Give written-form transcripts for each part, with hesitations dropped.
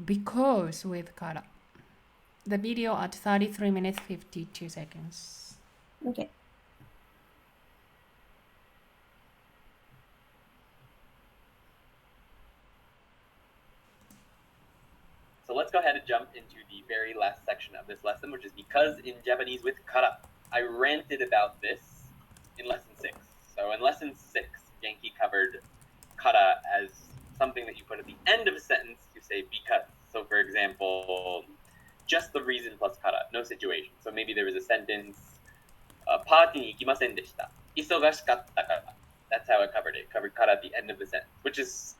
because with kara. The video at 33 minutes 52 seconds. Okay. So let's go ahead and jump into the very last section of this lesson, which is because in Japanese with kara. I ranted about this in lesson 6. So in lesson 6, Genki covered kara as something that you put at the end of a sentence to say because. So for example, just the reason plus kara, no situation. So maybe there was a sentence, パーティーに行きませんでした。忙しかったから. That's how I covered it. Covered kara at the end of the sentence, which is,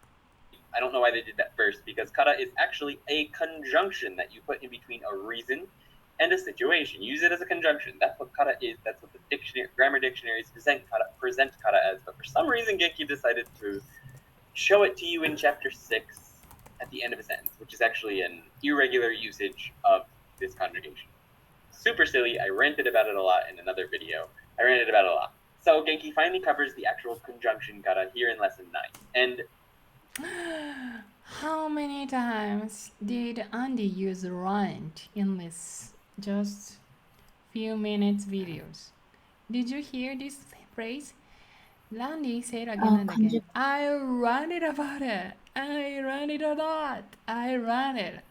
I don't know why they did that first, because kara is actually a conjunction that you put in between a reason and a situation. Use it as a conjunction. That's what kara is. That's what the grammar dictionaries present kara as. But for some reason, Genki decided to show it to you in chapter 6 at the end of a sentence, which is actually an irregular usage of this conjugation. Super silly. I ranted about it a lot in another video. I ranted about it a lot. So Genki finally covers the actual conjunction kara here in lesson 9. And how many times did Andy use rant in this just few minutes videos? Did you hear this phrase? Randy said again and again. I ranted about it. I ranted a lot. I ranted.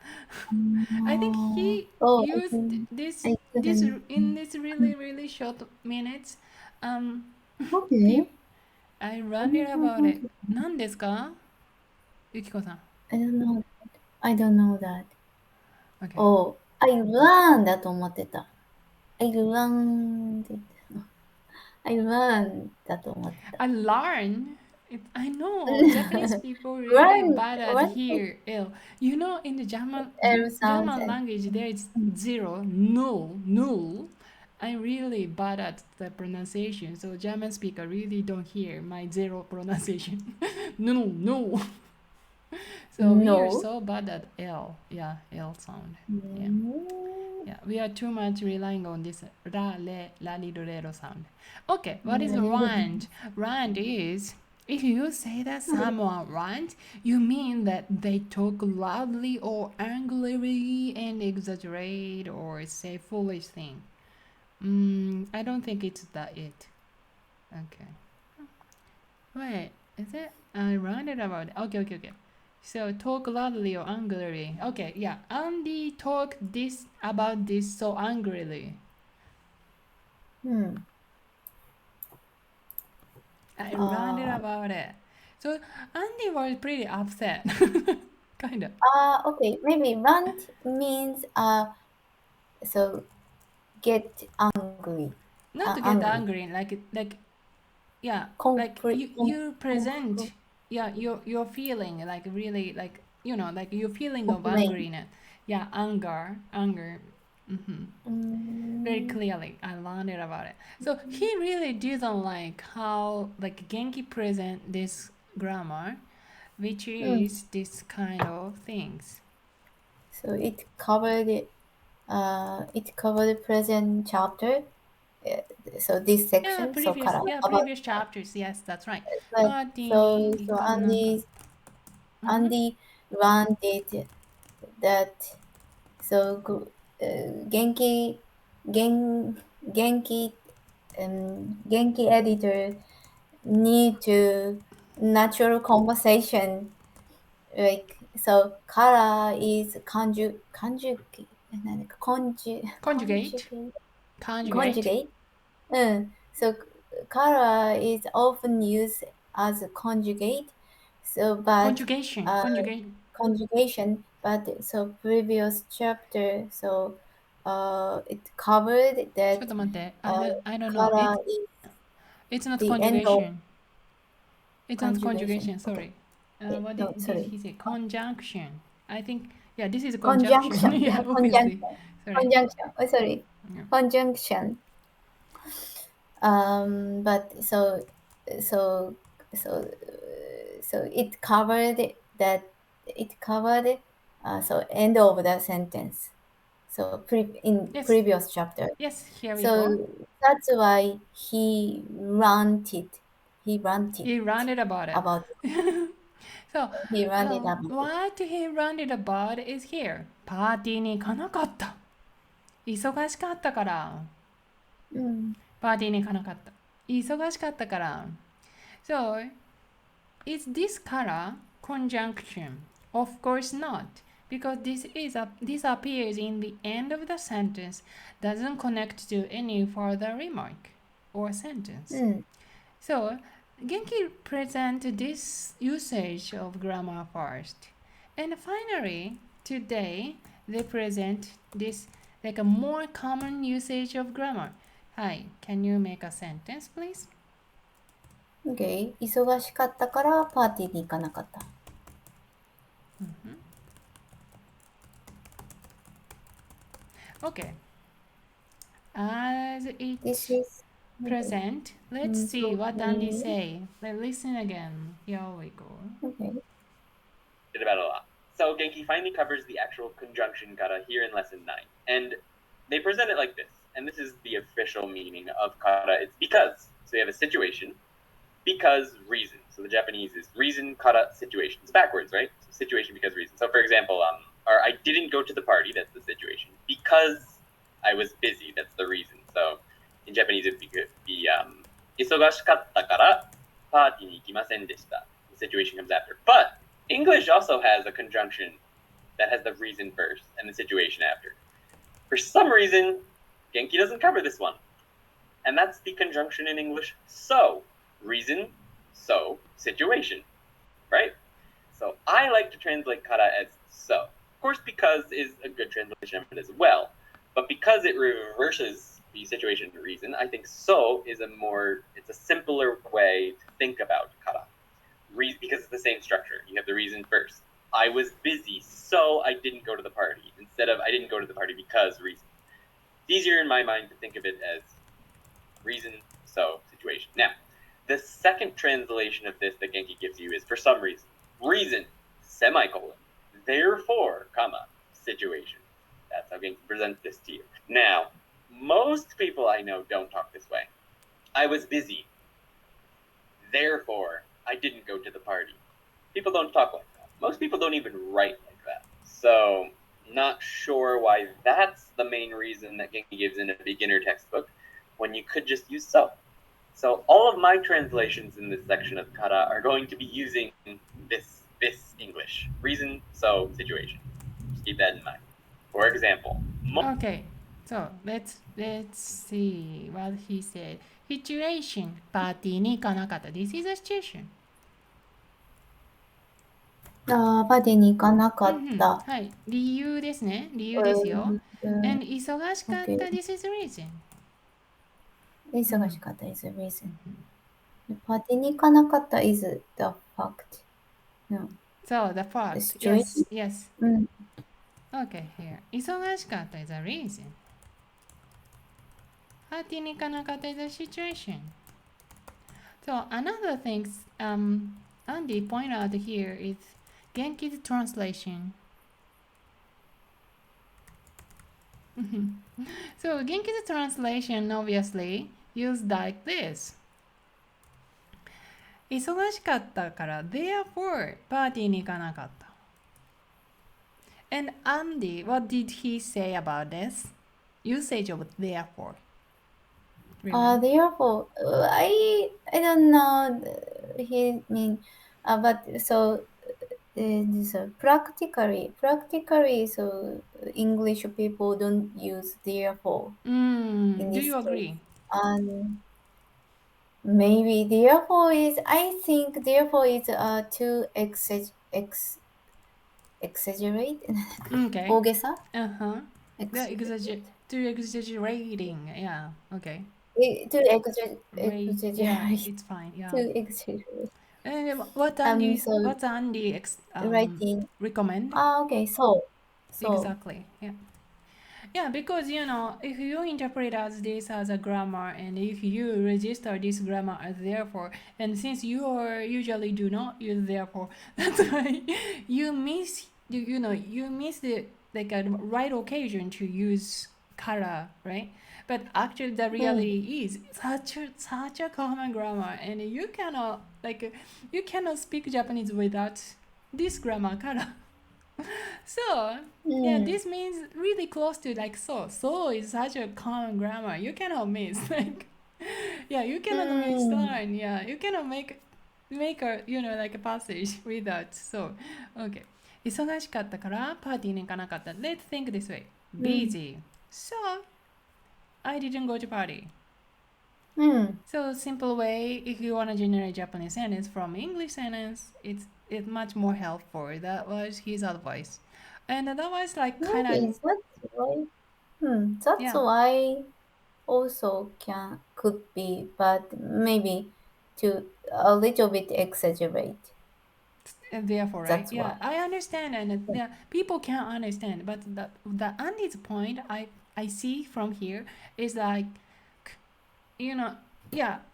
I think he used this in this really short minutes. Okay. I ranted about it. 何ですか? Yukiko さん. I don't know that. Okay. Oh, I learned だと思ってた。I learned だと思ってた。I learn. I know Japanese people really bad at hear L. You know, in the German language, there is zero, null. I'm really bad at the pronunciation, so German speaker really don't hear my zero pronunciation. no. So we are so bad at L. Yeah, L sound. Yeah, we are too much relying on this ra, le, la, li, do, re, ro sound. Okay, what is rant? Rant is, if you say that someone rant, you mean that they talk loudly or angrily and exaggerate or say foolish thing. I don't think it's that it. Okay. Wait, is it? I ranted about it. Okay. So talk loudly or angrily. Okay, yeah. Andy talked about this so angrily. I ranted about it. So Andy was pretty upset. Kind of. Okay. Maybe rant means so get angry. Not to get angry, like yeah, like you present your feeling like really like like your feeling of angriness. Yeah, anger. Very clearly, I learned it about it. So he really didn't like how like Genki present this grammar, which is this kind of things. So it covered present chapter. So this section. Previous chapters. Yes, that's right. Andy ranted that. So Genki editor need to natural conversation, like so kara is conjugate. So kara is often used as a conjugate. So but conjugation, but so previous chapter, so it covered that ちょっと待って。I don't know. kara It's not the end of conjugation. It's not conjugation. Sorry. What did he say? Conjunction. I think. Yeah, this is a conjunction. Yeah, obviously. Conjunction. Oh, sorry. Yeah. Conjunction. But so it covered that. It covered so end of the sentence. So previous chapter. Yes, here we So go. that's why he ranted. He ranted about it. So, He ranted about it. what he ranted about is here. パーティーに行かなかった。忙しかったから。パーティーに行かなかった。忙しかったから。So, is this color conjunction? Of course not, because this appears in the end of the sentence, doesn't connect to any further remark or sentence. So, Genki present this usage of grammar first, and finally, today they present this like a more common usage of grammar. Hi, can you make a sentence, please? Okay. 忙しかったからパーティーに行かなかった。Okay. As it This is present, let's see what Andy say. Let's listen again. Here we go. Okay. Did about a lot. So Genki finally covers the actual conjunction kata here in lesson 9. And they present it like this. And this is the official meaning of kata. It's because. So you have a situation, because, reason. So the Japanese is reason, kata, situation. It's backwards, right? So situation, because, reason. So for example, or I didn't go to the party, that's the situation. Because I was busy, that's the reason. So in Japanese it would be 忙しかったからパーティーに行きませんでした. The situation comes after. But English also has a conjunction that has the reason first and the situation after. For some reason, Genki doesn't cover this one. And that's the conjunction in English so. Reason, so, situation. Right? So I like to translate kata as so. Of course, because is a good translation of it as well. But because it reverses the situation to reason, I think so is it's a simpler way to think about kata. Because it's the same structure. You have the reason first. I was busy, so I didn't go to the party. Instead of I didn't go to the party because reason. It's easier in my mind to think of it as reason, so, situation. Now, the second translation of this that Genki gives you is for some reason. Reason, semicolon. Therefore, comma, situation. That's how Genki presents this to you. Now, most people I know don't talk this way. I was busy. Therefore, I didn't go to the party. People don't talk like that. Most people don't even write like that. So, not sure why that's the main reason that Genki gives in a beginner textbook when you could just use so. So all of my translations in this section of kata are going to be using this English. Reason, so, situation. Just keep that in mind. For example. Okay, so let's see what he said. Situation. パーティーに行かなかった。This is a situation. パーティーに行かなかった。はい。理由ですね。理由ですよ。And 忙しかった。This is reason. 忙しかった is a reason. パーティーに行かなかった is the fact. No. So the fact. Situation? Yes. Okay, here. 忙しかった is a reason. パーティーに行かなかった is a situation. So another thing Andy pointed out here is Genki's translation. So Genki's translation obviously used like this. 忙しかったから therefore パーティーに行かなかった。And Andy, what did he say about this? Usage of therefore. Therefore, I don't know. He mean, but so practically, so English people don't use therefore. Do you agree? Maybe therefore is. I think therefore is to exaggerate. Okay. 大げさ? Too exaggerating. Yeah. Okay. To exaggerate. Yeah, it's fine. Yeah. To exaggerate. And what Andy writing. recommend? Okay. So. Exactly. Yeah. Yeah, because if you interpret as this as a grammar and if you register this grammar as therefore, and since you usually do not use therefore, that's why you miss the like a right occasion to use kara, right? But actually the reality is such a common grammar and you cannot like you cannot speak Japanese without this grammar kara. So yeah, this means really close to like so. So is such a common grammar. You cannot miss. Like yeah, you cannot miss line. Yeah, you cannot make a like a passage without so. Okay. 忙しかったからパーティーに行かなかった。Let's think this way. Busy. So I didn't go to party. So simple way, if you want to generate Japanese sentence from English sentence, it's much more helpful. That was his advice. And that was like kind Maybe of that's why. That's yeah. why also could be, but maybe to a little bit exaggerate. And therefore, right? That's Yeah, why. I understand, and yeah, people can't understand. But the Andy's point I see from here is like, yeah,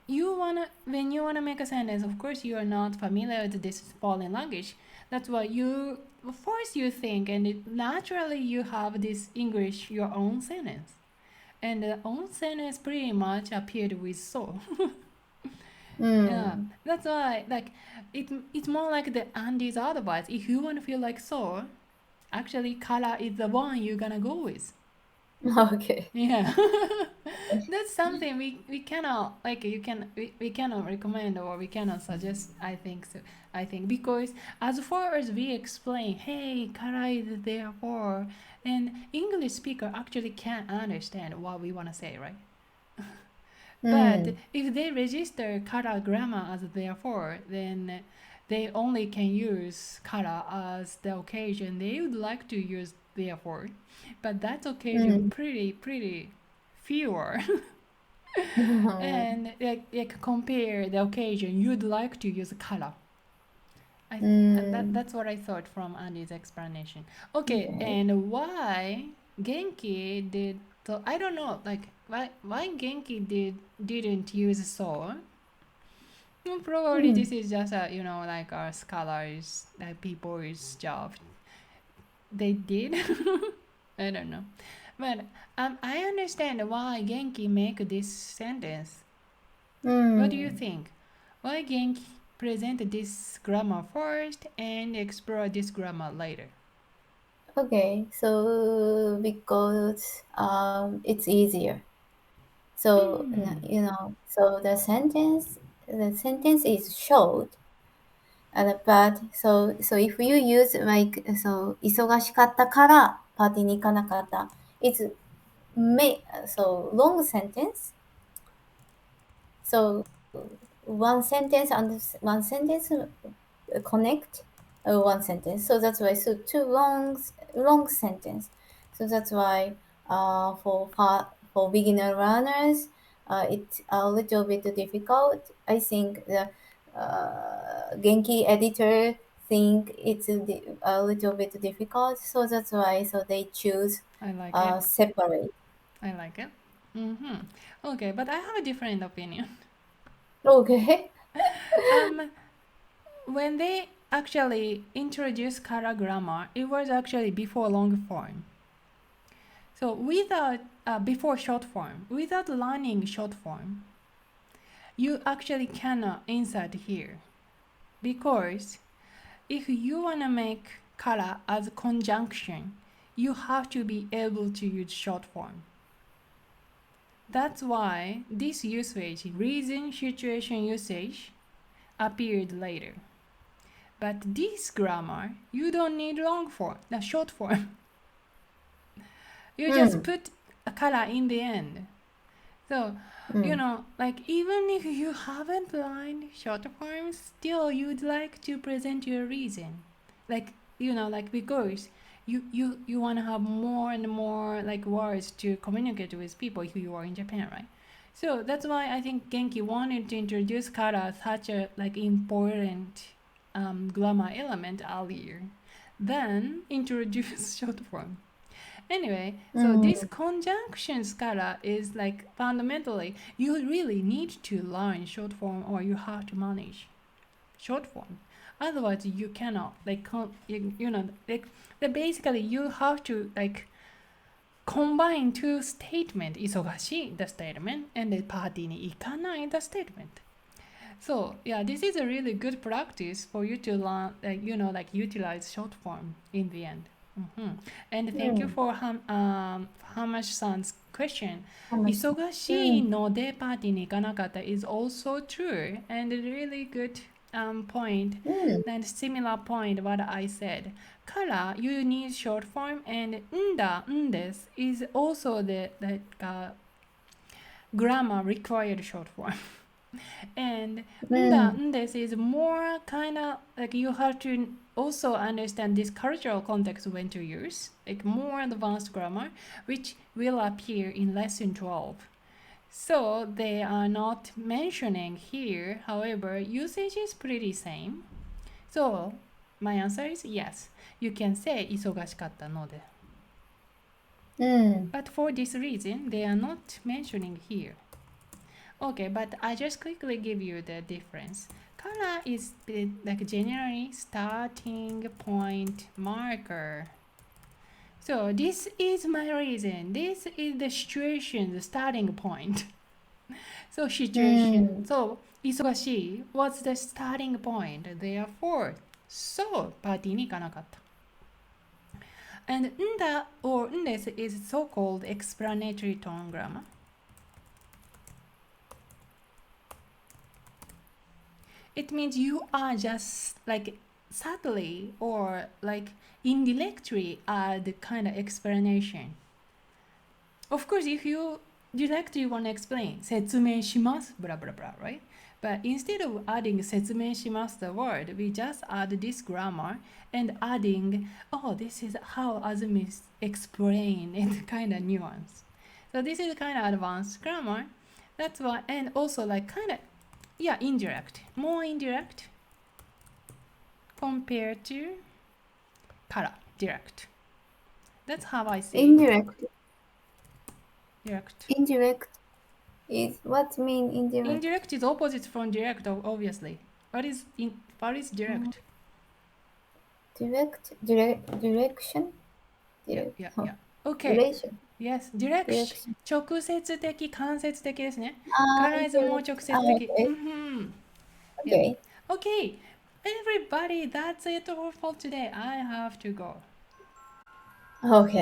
when you wanna make a sentence, of course you are not familiar with this foreign language. That's why you first you think, and naturally you have this English your own sentence, and the own sentence pretty much appeared with so. Yeah, that's why like it's more like the Andy's advice. If you want to feel like so, actually kara is the one you're gonna go with. Okay. Yeah. That's something we cannot like we cannot recommend or we cannot suggest. I think so. I think because as far as we explain, hey, kara is therefore, and English speaker actually can't understand what we want to say, right? But if they register kara grammar as therefore, then they only can use kara as the occasion they would like to use therefore. But that occasion pretty fewer. And like compare the occasion you'd like to use kara. That's what I thought from Andy's explanation. Okay, and why Genki did so I don't know like why Genki didn't use so. Probably this is just a like our scholars like people's job. They did. I don't know. But I understand why Genki make this sentence. What do you think? Why Genki present this grammar first and explore this grammar later? Okay, so because it's easier. So so the sentence is short, but so if you use like so 忙しかったからパーティーに行かなかった it's so long sentence. So one sentence and one sentence connect one sentence. So that's why so two long sentence. So that's why for beginner learners it's a little bit difficult. I think the Genki editor think it's a little bit difficult. So that's why so they choose I like it. separate. I like it. Okay, but I have a different opinion. Okay. When they actually introduced kara grammar, it was actually before long form. So without before short form, without learning short form, you actually cannot insert here, because if you wanna make kara as conjunction, you have to be able to use short form. That's why this usage, reason, situation usage, appeared later. But this grammar, you don't need long form, the short form. You just put a kara in the end. So, like even if you haven't learned short form, still you'd like to present your reason. Like, like because you want to have more and more like words to communicate with people if you are in Japan, right? So that's why I think Genki wanted to introduce kara as such a like important grammar element earlier, then introduce short form. Anyway, so this conjunction kara is like fundamentally you really need to learn short form or you have to manage short form. Otherwise, you cannot like basically you have to like combine two statements, 忙しい the statement and the party に行かない the statement. So yeah, this is a really good practice for you to learn, utilize short form in the end. And thank you for Hamash-san's question. 忙しいのでパーティーに行かなかった is also true and a really good point and similar point what I said. から you need short form and んだ、んです is also the grammar required short form. And this is more kind of like you have to also understand this cultural context when to use, like more advanced grammar, which will appear in lesson 12. So they are not mentioning here, however, usage is pretty same. So my answer is yes. You can say 忙しかったので. But for this reason, they are not mentioning here. Okay, but I just quickly give you the difference. Kara is like generally starting point marker. So this is my reason. This is the situation, the starting point. So situation. So 忙しい was the starting point. Therefore, so パーティーに行かなかった。And んだ or んです is so-called explanatory tone grammar. It means you are just like subtly or like indirectly add the kind of explanation. Of course, if you directly want to explain 説明します blah blah blah, right? But instead of adding 説明します the word, we just add this grammar and adding, oh, this is how Azumi explain it, kind of nuance. So this is kind of advanced grammar. That's why, and also like kind of indirect, more indirect compared to kara, direct. That's how I see Indirect. Direct. Indirect is what mean indirect? Indirect is opposite from direct, obviously. What is direct? Direction? Yeah. Okay. Relation. Yes, direction. 直接的、間接的ですね。必ずもう直接的。Okay. Okay. Everybody, that's it for today. I have to go. Okay.